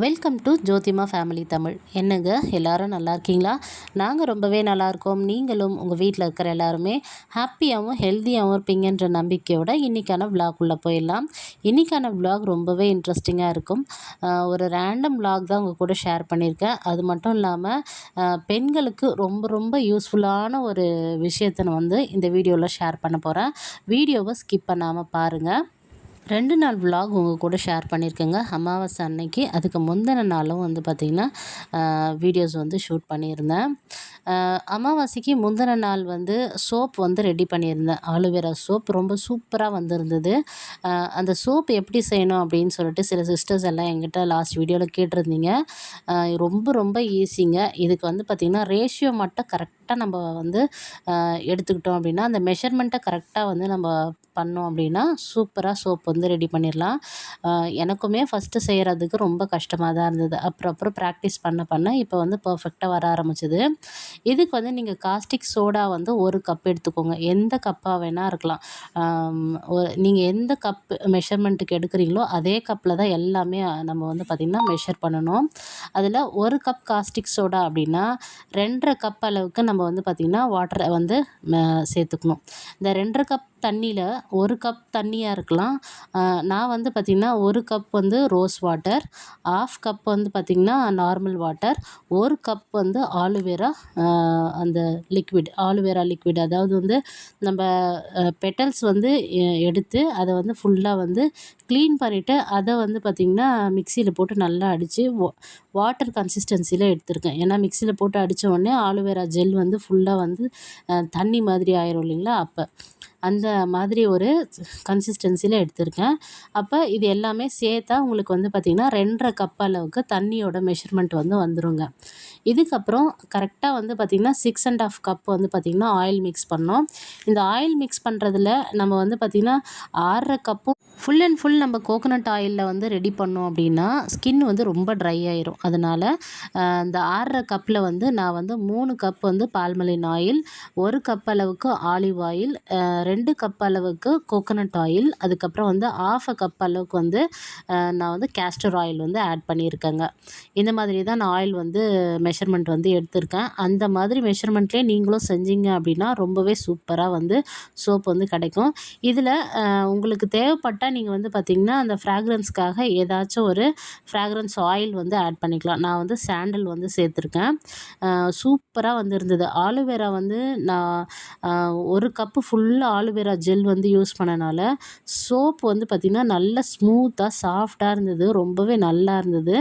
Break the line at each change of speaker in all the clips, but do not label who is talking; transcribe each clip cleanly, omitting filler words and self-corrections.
Welcome to Jothima family Tamil. என்னங்க எல்லோரும் நல்லா இருக்கீங்களா? நாங்கள் ரொம்பவே நல்லாயிருக்கோம். நீங்களும் உங்கள் வீட்டில் இருக்கிற எல்லாருமே ஹாப்பியாகவும் ஹெல்த்தியாகவும் இருப்பீங்கன்ற நம்பிக்கையோட இன்றைக்கான விலாகுள்ளே போயிடலாம். இன்றைக்கான விலாக் ரொம்பவே இன்ட்ரெஸ்டிங்காக இருக்கும். ஒரு ரேண்டம் விலாக் தான் உங்கள் கூட ஷேர் பண்ணியிருக்கேன். அது மட்டும் இல்லாமல் பெண்களுக்கு ரொம்ப ரொம்ப யூஸ்ஃபுல்லான ஒரு விஷயத்தை இந்த வீடியோவில் ஷேர் பண்ண போகிறேன். வீடியோவை ஸ்கிப் பண்ணாமல் பாருங்கள். 2 நாள் விலாக் உங்கள் கூட ஷேர் பண்ணியிருக்கேங்க. அமாவாசை அன்னைக்கு அதுக்கு முந்தின நாளும் பார்த்திங்கன்னா வீடியோஸ் ஷூட் பண்ணியிருந்தேன். அமாவாசைக்கு முந்தின நாள் சோப் ரெடி பண்ணியிருந்தேன். ஆலோவேரா சோப் ரொம்ப சூப்பராக வந்திருந்தது. அந்த சோப் எப்படி செய்யணும் அப்படின்னு சொல்லிட்டு சில சிஸ்டர்ஸ் எல்லாம் எங்கிட்ட லாஸ்ட் வீடியோவில் கேட்டிருந்தீங்க. ரொம்ப ரொம்ப ஈஸிங்க. இதுக்கு பார்த்திங்கன்னா ரேஷியோ மட்டும் கரெக்டாக நம்ம எடுத்துக்கிட்டோம் அப்படின்னா, அந்த மெஷர்மெண்ட்டை கரெக்டாக நம்ம பண்ணோம் அப்படின்னா சூப்பராக சோப் ரெடி பண்ணிடலாம். எனக்குமே ஃபஸ்ட்டு செய்கிறதுக்கு ரொம்ப கஷ்டமாக தான் இருந்தது. அப்புறம் ப்ராக்டிஸ் பண்ண இப்போ பர்ஃபெக்டாக வர ஆரம்பிச்சிது. இதுக்கு நீங்கள் காஸ்டிக் சோடா 1 கப் எடுத்துக்கோங்க. எந்த கப்பாக வேணால் இருக்கலாம். நீங்கள் எந்த கப் மெஷர்மெண்ட்டுக்கு எடுக்கிறீங்களோ அதே கப்பில் தான் எல்லாமே நம்ம பார்த்திங்கன்னா மெஷர் பண்ணணும். அதில் 1 கப் காஸ்டிக் சோடா அப்படின்னா 2.5 கப் அளவுக்கு நம்ம பார்த்திங்கன்னா வாட்டரை சேர்த்துக்கணும். இந்த 2.5 கப் தண்ணியில் 1 கப் தண்ணியாக இருக்கலாம். நான் பார்த்திங்கன்னா 1 கப் ரோஸ் வாட்டர், 1/2 கப் பார்த்திங்கன்னா நார்மல் வாட்டர், 1 கப் ஆலோவேரா அந்த ஆலோவேரா லிக்விட், அதாவது நம்ம பெட்டல்ஸ் எடுத்து அதை ஃபுல்லாக க்ளீன் பண்ணிவிட்டு அதை பார்த்திங்கன்னா மிக்சியில் போட்டு நல்லா அடித்து வாட்டர் கன்சிஸ்டன்சியில் எடுத்திருக்கேன். ஏன்னா மிக்சியில் போட்டு அடித்த உடனே ஆலோவேரா ஜெல் ஃபுல்லாக தண்ணி மாதிரி ஆயிரும் இல்லைங்களா? அப்போ அந்த மாதிரி ஒரு கன்சிஸ்டன்சியில் எடுத்திருக்கேன். அப்போ இது எல்லாமே சேர்த்தா உங்களுக்கு பார்த்திங்கன்னா 2.5 கப் அளவுக்கு தண்ணியோட மெஷர்மெண்ட் வந்துருங்க. இதுக்கப்புறம் கரெக்டாக பார்த்திங்கன்னா 6.5 கப் பார்த்திங்கன்னா ஆயில் மிக்ஸ் பண்ணோம். இந்த ஆயில் மிக்ஸ் பண்ணுறதுல நம்ம பார்த்திங்கன்னா 1/2 கப்பும் ஃபுல் அண்ட் ஃபுல் நம்ம கோகோனட் ஆயிலில் ரெடி பண்ணோம் அப்படின்னா ஸ்கின் ரொம்ப ட்ரை ஆயிரும். அதனால் இந்த 1/2 கப்பில் நான் 3 கப் பால்மலின் ஆயில், 1 கப் அளவுக்கு ஆலிவ் ஆயில், 2 கப் அளவுக்கு கோகோனட் ஆயில், அதுக்கப்புறம் 1/2 கப் அளவுக்கு நான் கேஸ்டர் ஆயில் ஆட் பண்ணியிருக்கேங்க. இந்த மாதிரி தான் நான் ஆயில் மெஷர்மெண்ட் எடுத்திருக்கேன். அந்த மாதிரி மெஷர்மெண்ட்லேயே நீங்களும் செஞ்சீங்க அப்படின்னா ரொம்பவே சூப்பராக சோப் கிடைக்கும். இதில் உங்களுக்கு தேவைப்பட்டால் நீங்கள் பார்த்திங்கன்னா அந்த ஃப்ராக்ரன்ஸ்க்காக ஏதாச்சும் ஒரு ஃப்ராக்ரன்ஸ் ஆயில் ஆட் பண்ணிக்கலாம். நான் சாண்டல் சேர்த்துருக்கேன். சூப்பராக இருந்தது. ஆலோவேரா நான் 1 கப்பு ஃபுல்லாக ஆலோவேரா ஜெல் யூஸ் பண்ணனால சோப் பார்த்திங்கன்னா நல்ல ஸ்மூத்தாக சாஃப்டாக இருந்தது. ரொம்பவே நல்லா இருந்தது.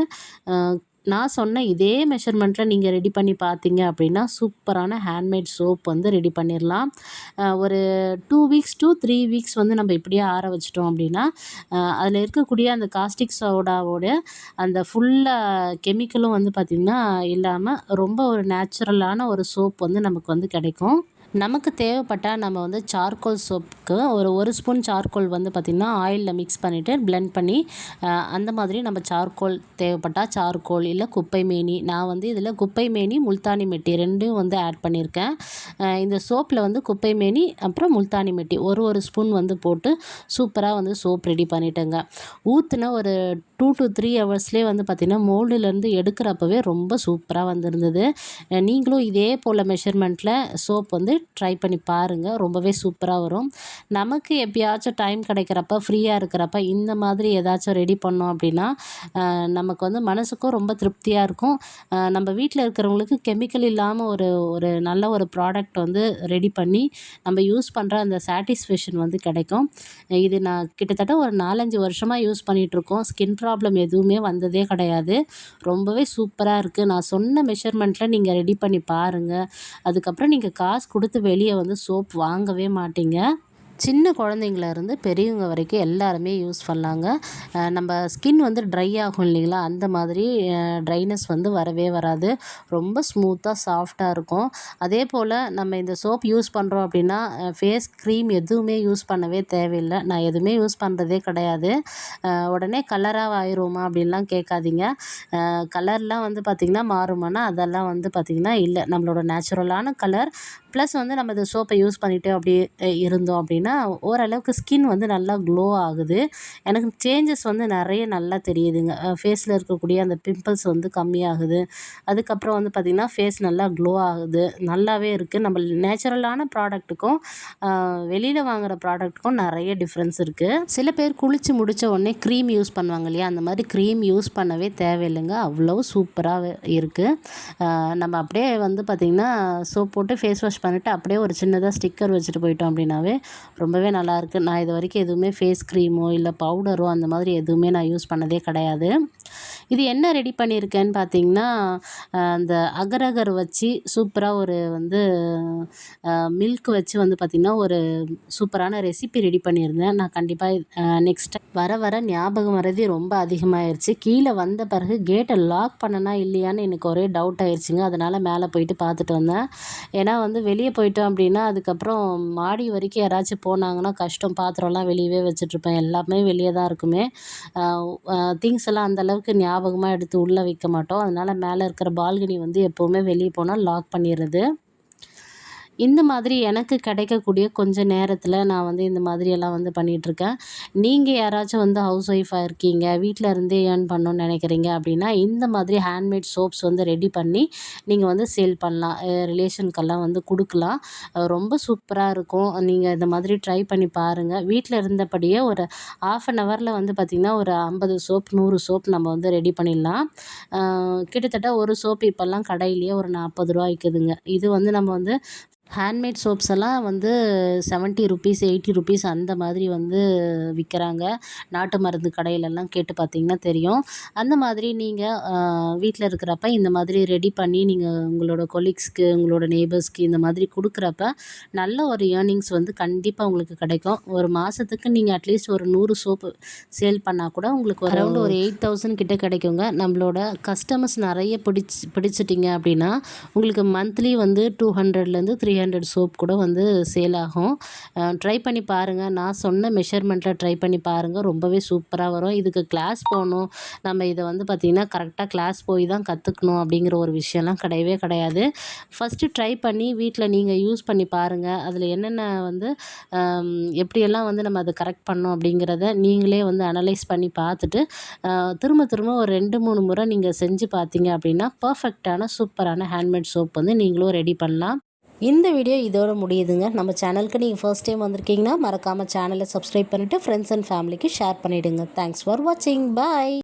நான் சொன்ன இதே மெஷர்மெண்ட்டில் நீங்கள் ரெடி பண்ணி பார்த்தீங்க அப்படின்னா சூப்பரான ஹேண்ட்மேட் சோப் ரெடி பண்ணிடலாம். ஒரு 2 வீக்ஸ் to 3 வீக்ஸ் நம்ம இப்படியே ஆற வச்சிட்டோம் அப்படின்னா அதில் இருக்கக்கூடிய அந்த காஸ்டிக் சோடாவோட அந்த ஃபுல்லாக கெமிக்கலும் பார்த்திங்கன்னா இல்லாமல் ரொம்ப ஒரு நேச்சுரலான ஒரு சோப் நமக்கு கிடைக்கும். நமக்கு தேவைப்பட்டால் நம்ம சார்கோல் சோப்புக்கு ஒரு ஸ்பூன் சார்கோல் பார்த்திங்கன்னா ஆயிலில் மிக்ஸ் பண்ணிவிட்டு பிளெண்ட் பண்ணி அந்த மாதிரி நம்ம சார்கோல் தேவைப்பட்டால் சார்கோல், இல்லை குப்பை மேனி, நான் இதில் குப்பை மேனி, முல்தானி மெட்டி 2ம் ஆட் பண்ணியிருக்கேன். இந்த சோப்பில் குப்பை மேனி அப்புறம் முல்தானி மெட்டி ஒரு ஸ்பூன் போட்டு சூப்பராக சோப் ரெடி பண்ணிட்டேங்க. ஊற்றுன ஒரு 2 to 3 ஹவர்ஸ்லேயே பார்த்திங்கன்னா மோல்டுலேருந்து எடுக்கிறப்பவே ரொம்ப சூப்பராக வந்திருந்தது. நீங்களும் இதே போல் மெஷர்மெண்ட்டில் சோப் ட்ரை பண்ணி பாருங்கள். ரொம்பவே சூப்பராக வரும். நமக்கு எப்பயாச்சும் டைம் கிடைக்கிறப்ப ஃப்ரீயாக இருக்கிறப்ப இந்த மாதிரி ஏதாச்சும் ரெடி பண்ணோம் அப்படின்னா நமக்கு மனசுக்கும் ரொம்ப திருப்தியாக இருக்கும். நம்ம வீட்டில் இருக்கிறவங்களுக்கு கெமிக்கல் இல்லாமல் ஒரு நல்ல ஒரு ப்ராடக்ட் ரெடி பண்ணி நம்ம யூஸ் பண்ணுற அந்த சாட்டிஸ்ஃபேக்ஷன் கிடைக்கும். இது நான் கிட்டத்தட்ட ஒரு 4-5 வருஷமாக யூஸ் பண்ணிகிட்ருக்கோம். ஸ்கின் ப்ராப்ளம் எதுவுமே வந்ததே கிடையாது. ரொம்பவே சூப்பராக இருக்குது. நான் சொன்ன மெஷர்மெண்ட்டில் நீங்கள் ரெடி பண்ணி பாருங்கள். அதுக்கப்புறம் நீங்கள் காசு கொடுத்து வெளியே சோப் வாங்கவே மாட்டீங்க. சின்ன குழந்தைங்கள்லேருந்து பெரியவங்க வரைக்கும் எல்லாருமே யூஸ் பண்ணலாங்க. நம்ம ஸ்கின் ட்ரை ஆகும் இல்லைங்களா? அந்த மாதிரி ட்ரைனஸ் வரவே வராது. ரொம்ப ஸ்மூத்தாக சாஃப்டாக இருக்கும். அதே போல் நம்ம இந்த சோப் யூஸ் பண்ணுறோம் அப்படின்னா ஃபேஸ் க்ரீம் எதுவுமே யூஸ் பண்ணவே தேவையில்லை. நான் எதுவுமே யூஸ் பண்ணுறதே கிடையாது. உடனே கலராக ஆயிருமா அப்படின்லாம் கேட்காதீங்க. கலர்லாம் பார்த்திங்கன்னா மாறுமானா அதெல்லாம் பார்த்திங்கன்னா இல்லை. நம்மளோட நேச்சுரலான கலர் ப்ளஸ் வந்து நம்ம இந்த சோப்பை யூஸ் பண்ணிவிட்டு அப்படியே இருந்தோம் அப்படின்னா ஓரளவுக்கு ஸ்கின் வந்து நல்லா க்ளோ ஆகுது. எனக்கு சேஞ்சஸ் வந்து நிறைய நல்லா தெரியுதுங்க. ஃபேஸில் இருக்கக்கூடிய அந்த பிம்பிள்ஸ் வந்து கம்மியாகுது. அதுக்கப்புறம் வந்து பார்த்திங்கன்னா ஃபேஸ் நல்லா க்ளோ ஆகுது. நல்லாவே இருக்குது. நம்ம நேச்சுரலான ப்ராடக்ட்டுக்கும் வெளியில் வாங்குகிற ப்ராடக்ட்டுக்கும் நிறைய டிஃப்ரென்ஸ் இருக்குது. சில பேர் குளித்து முடித்த உடனே க்ரீம் யூஸ் பண்ணுவாங்க இல்லையா, அந்த மாதிரி க்ரீம் யூஸ் பண்ணவே தேவையில்லைங்க. அவ்வளோ சூப்பராக இருக்குது. நம்ம அப்படியே வந்து பார்த்திங்கன்னா சோப் போட்டு ஃபேஸ் வாஷ் பண்ணிவிட்டு அப்படியே ஒரு சின்னதாக ஸ்டிக்கர் வச்சுட்டு போயிட்டோம் அப்படின்னாவே ரொம்பவே நல்லாயிருக்கு. நான் இது வரைக்கும் எதுவுமே ஃபேஸ் க்ரீமோ இல்லை பவுடரோ அந்த மாதிரி எதுவுமே நான் யூஸ் பண்ணதே கிடையாது. இது என்ன ரெடி பண்ணியிருக்கேன்னு பார்த்தீங்கன்னா, அந்த அகர் வச்சு சூப்பராக ஒரு வந்து மில்க் வச்சு வந்து பார்த்திங்கன்னா ஒரு சூப்பரான ரெசிபி ரெடி பண்ணியிருந்தேன். நான் கண்டிப்பாக நெக்ஸ்ட் டைம் வர வர ஞாபகம் மறதி ரொம்ப அதிகமாகிடுச்சு. கீழே வந்த பிறகு கேட்டை லாக் பண்ணனா இல்லையான்னு எனக்கு ஒரே டவுட் ஆயிடுச்சுங்க. அதனால் மேலே போயிட்டு பார்த்துட்டு வந்தேன். ஏன்னா வந்து வெளியே போயிட்டோம் அப்படின்னா அதுக்கப்புறம் மாடி வரைக்கும் யாராச்சும் போனாங்கன்னா கஷ்டம். பாத்திரம்லாம் வெளியவே வச்சுட்ருப்பேன். எல்லாமே வெளியே தான் இருக்குமே. திங்ஸ் எல்லாம் அந்தளவுக்கு ஞாபகமாக எடுத்து உள்ளே வைக்க மாட்டோம். அதனால் மேலே இருக்கிற பால்கனி வந்து எப்போவுமே வெளியே போனால் லாக் பண்ணிடுறது. இந்த மாதிரி எனக்கு கிடைக்கக்கூடிய கொஞ்சம் நேரத்தில் நான் வந்து இந்த மாதிரியெல்லாம் வந்து பண்ணிகிட்ருக்கேன். நீங்கள் யாராச்சும் வந்து ஹவுஸ் ஒய்ஃபாக இருக்கீங்க, வீட்டில் இருந்தே ஏர்ன் பண்ணணும்னு நினைக்கிறீங்க அப்படின்னா இந்த மாதிரி ஹேண்ட்மேட் சோப்ஸ் வந்து ரெடி பண்ணி நீங்கள் வந்து சேல் பண்ணலாம். ரிலேஷனுக்கெல்லாம் வந்து கொடுக்கலாம். ரொம்ப சூப்பராக இருக்கும். நீங்கள் இந்த மாதிரி ட்ரை பண்ணி பாருங்கள். வீட்டில் இருந்தபடியே ஒரு 1/2 ஹவரில் வந்து பார்த்திங்கன்னா ஒரு 50 சோப் 100 சோப் நம்ம வந்து ரெடி பண்ணிடலாம். கிட்டத்தட்ட ஒரு சோப் இப்போல்லாம் கடையிலேயே ஒரு ₹40 விற்குதுங்க. இது வந்து நம்ம வந்து ஹேண்ட்மேட் சோப்ஸ் எல்லாம் வந்து ₹70 ₹80 அந்த மாதிரி வந்து விற்கிறாங்க. நாட்டு மருந்து கடையிலெல்லாம் கேட்டு பார்த்தீங்கன்னா தெரியும். அந்த மாதிரி நீங்கள் வீட்டில் இருக்கிறப்ப இந்த மாதிரி ரெடி பண்ணி நீங்கள் உங்களோட கொலீக்ஸ்க்கு உங்களோட நெய்பர்ஸ்க்கு இந்த மாதிரி கொடுக்குறப்ப நல்ல ஒரு ஏர்னிங்ஸ் வந்து கண்டிப்பாக உங்களுக்கு கிடைக்கும். ஒரு மாதத்துக்கு நீங்கள் அட்லீஸ்ட் ஒரு 100 சோப்பு சேல் பண்ணால் கூட உங்களுக்கு அரௌண்ட் ஒரு 8000 கிட்ட கிடைக்குங்க. நம்மளோட கஸ்டமர்ஸ் நிறைய பிடிச்சிட்டிங்க அப்படின்னா உங்களுக்கு மந்த்லி வந்து 200லேருந்து 300 சோப் கூட வந்து சேல் ஆகும். ட்ரை பண்ணி பாருங்கள். நான் சொன்ன மெஷர்மெண்ட்டில் ட்ரை பண்ணி பாருங்கள். ரொம்பவே சூப்பராக வரும். இதுக்கு கிளாஸ் போகணும், நம்ம இதை வந்து பார்த்திங்கன்னா கரெக்டாக கிளாஸ் போய் தான் கற்றுக்கணும் அப்படிங்கிற ஒரு விஷயம்லாம் கிடையவே கிடையாது. ஃபஸ்ட்டு ட்ரை பண்ணி வீட்டில் நீங்கள் யூஸ் பண்ணி பாருங்கள். அதில் என்னென்ன வந்து எப்படியெல்லாம் வந்து நம்ம அதை கரெக்ட் பண்ணோம் அப்படிங்கிறத நீங்களே வந்து அனலைஸ் பண்ணி பார்த்துட்டு திரும்ப திரும்ப ஒரு 2-3 முறை நீங்கள் செஞ்சு பார்த்தீங்க அப்படின்னா பர்ஃபெக்டான சூப்பரான ஹேண்ட்மேட் சோப் வந்து நீங்களும் ரெடி பண்ணலாம். இந்த வீடியோ இதோட முடியுதுங்க. நம்ம சேனலுக்கு நீங்கள் ஃபர்ஸ்ட் டைம் வந்திருக்கீங்கன்னா மறக்காமல் சேனலை சப்ஸ்கிரைப் பண்ணிவிட்டு ஃப்ரெண்ட்ஸ் அண்ட் ஃபேமிலிக்கு ஷேர் பண்ணிவிடுங்க. தேங்க்ஸ் ஃபார் வாட்சிங். பாய்.